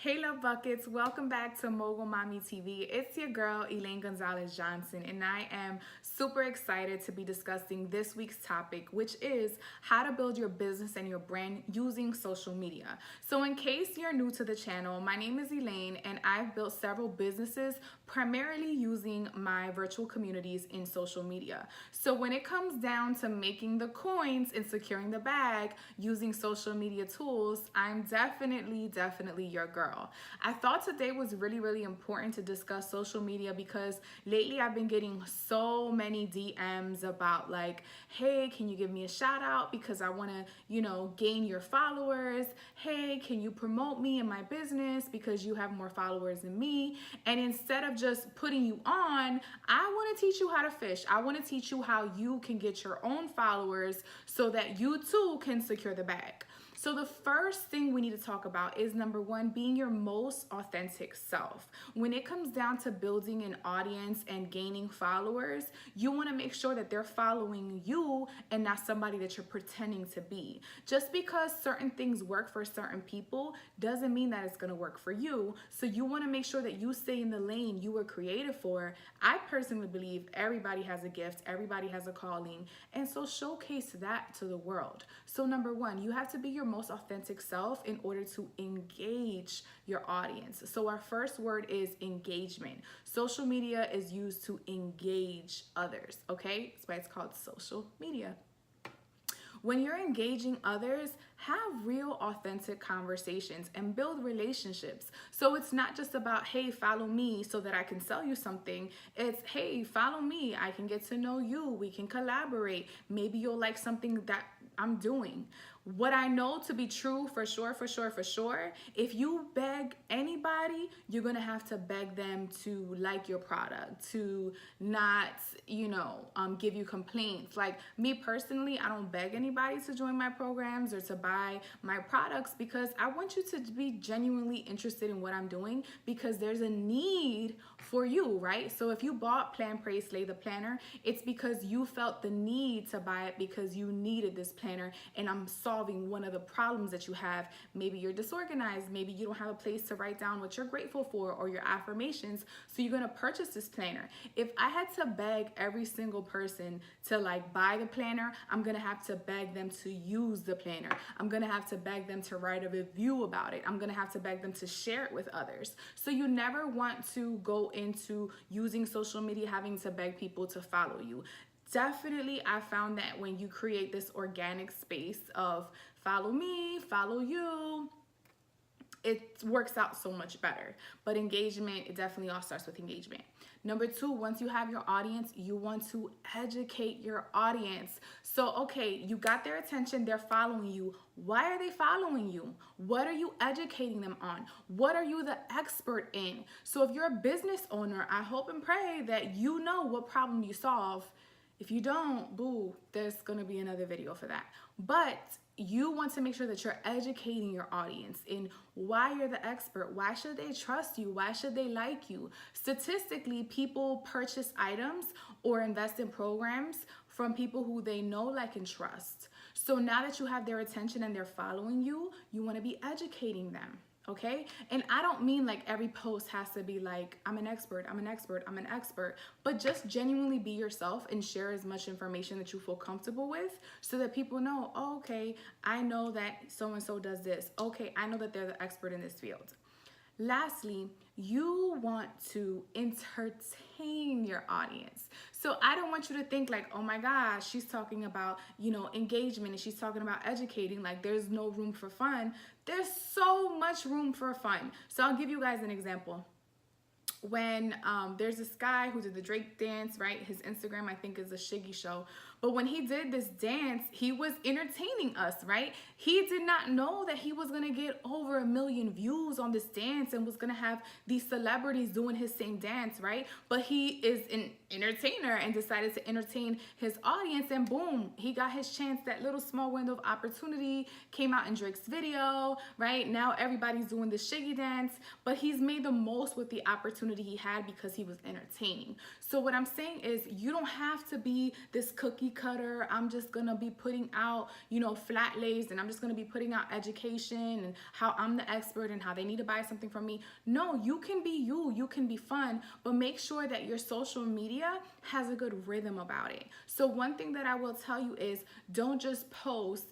Hey Love Buckets, welcome back to Mogul Mommy TV. It's your girl Elaine Gonzalez Johnson, and I am super excited to be discussing this week's topic, which is how to build your business and your brand using social media. So in case you're new to the channel, my name is Elaine and I've built several businesses primarily using my virtual communities in social media. So when it comes down to making the coins and securing the bag using social media tools, I'm definitely your girl. I thought today was really important to discuss social media because lately I've been getting so many DMs about like, hey, can you give me a shout out because I want to, gain your followers. Hey, can you promote me in my business because you have more followers than me? And instead of just putting you on, I want to teach you how to fish. I want to teach you how you can get your own followers so that you too can secure the bag. So the first thing we need to talk about is number one, being your most authentic self. When it comes down to building an audience and gaining followers, you want to make sure that they're following you and not somebody that you're pretending to be. Just because certain things work for certain people doesn't mean that it's going to work for you. So you want to make sure that you stay in the lane you were created for. I personally believe everybody has a gift, everybody has a calling, and so showcase that to the world. So number one, you have to be your most authentic self in order to engage your audience. So our first word is engagement. Social media is used to engage others, okay? That's why it's called social media. When you're engaging others, have real authentic conversations and build relationships. So it's not just about, hey, follow me so that I can sell you something. It's, hey, follow me. I can get to know you. We can collaborate. Maybe you'll like something that I'm doing. What I know to be true for sure, if you beg anybody, you're gonna have to beg them to like your product, to not, give you complaints. Like me personally, I don't beg anybody to join my programs or to buy my products because I want you to be genuinely interested in what I'm doing because there's a need for you, right? So if you bought Plan, Pray, Slay the planner, it's because you felt the need to buy it because you needed this planner and I'm solving one of the problems that you have. Maybe you're disorganized, maybe you don't have a place to write down what you're grateful for or your affirmations, so you're gonna purchase this planner. If I had to beg every single person to like buy the planner, I'm gonna have to beg them to use the planner. I'm gonna have to beg them to write a review about it. I'm gonna have to beg them to share it with others. So you never want to go into using social media having to beg people to follow you. Definitely, I found that when you create this organic space of follow me, follow you, it works out so much better. But engagement, it definitely all starts with engagement. Number two, once you have your audience, you want to educate your audience. So, okay, you got their attention, they're following you. Why are they following you? What are you educating them on? What are you the expert in? So if you're a business owner, I hope and pray that you know what problem you solve. If you don't, boo, there's gonna be another video for that. But you want to make sure that you're educating your audience in why you're the expert. Why should they trust you? Why should they like you? Statistically, people purchase items or invest in programs from people who they know, like, and trust. So now that you have their attention and they're following you, you want to be educating them. Okay? And I don't mean like every post has to be like, I'm an expert, but just genuinely be yourself and share as much information that you feel comfortable with so that people know, oh, okay, I know that so-and-so does this. Okay, I know that they're the expert in this field. Lastly, you want to entertain your audience. So I don't want you to think like, oh my gosh, she's talking about, engagement and she's talking about educating, like there's no room for fun. There's so much room for fun. So I'll give you guys an example. When there's this guy who did the Drake dance, right? His Instagram, I think, is a Shiggy Show. But when he did this dance, he was entertaining us, right? He did not know that he was gonna get over 1 million views on this dance and was gonna have these celebrities doing his same dance, right? But he is an entertainer and decided to entertain his audience, and boom, he got his chance. That little small window of opportunity came out in Drake's video, right? Now everybody's doing the Shiggy dance, but he's made the most with the opportunity he had because he was entertaining. So what I'm saying is you don't have to be this cookie cookie cutter. I'm just gonna be putting out, flat lays, and I'm just gonna be putting out education and how I'm the expert and how they need to buy something from me. No, you can be you can be fun, but make sure that your social media has a good rhythm about it. So one thing that I will tell you is don't just post,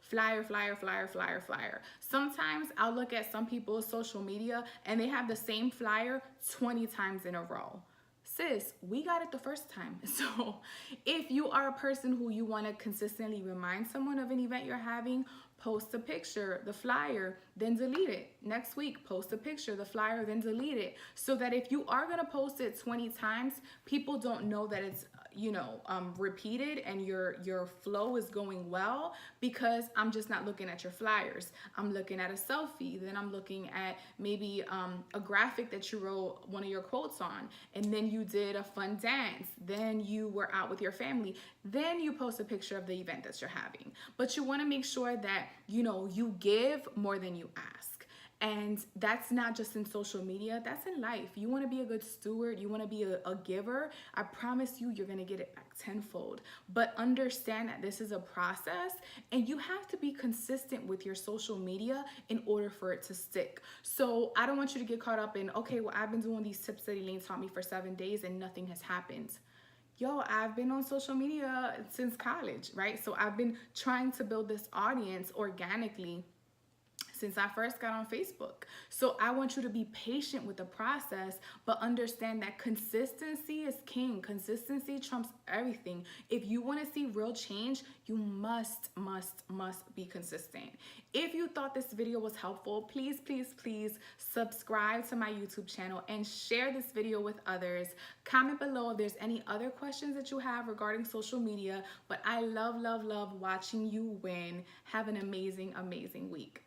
flyer, flyer, flyer, flyer, flyer. Sometimes I'll look at some people's social media and they have the same flyer 20 times in a row. Sis, we got it the first time. So if you are a person who you want to consistently remind someone of an event you're having, post a picture, the flyer, then delete it. Next week, post a picture, the flyer, then delete it. So that if you are going to post it 20 times, people don't know that it's repeated and your flow is going well, because I'm just not looking at your flyers. I'm looking at a selfie, then I'm looking at maybe a graphic that you wrote one of your quotes on, and then you did a fun dance, then you were out with your family, then you post a picture of the event that you're having. But you want to make sure that you give more than you ask. And that's not just in social media, that's in life. You want to be a good steward, you want to be a giver. I promise you're going to get it back tenfold. But understand that this is a process and you have to be consistent with your social media in order for it to stick. So I don't want you to get caught up in, okay, well, I've been doing these tips that Elaine taught me for 7 days and nothing has happened. Yo, I've been on social media since college, right? So I've been trying to build this audience organically since I first got on Facebook. So I want you to be patient with the process, but understand that consistency is king. Consistency trumps everything. If you want to see real change, you must be consistent. If you thought this video was helpful, please subscribe to my YouTube channel and share this video with others. Comment below if there's any other questions that you have regarding social media, but I love watching you win. Have an amazing week.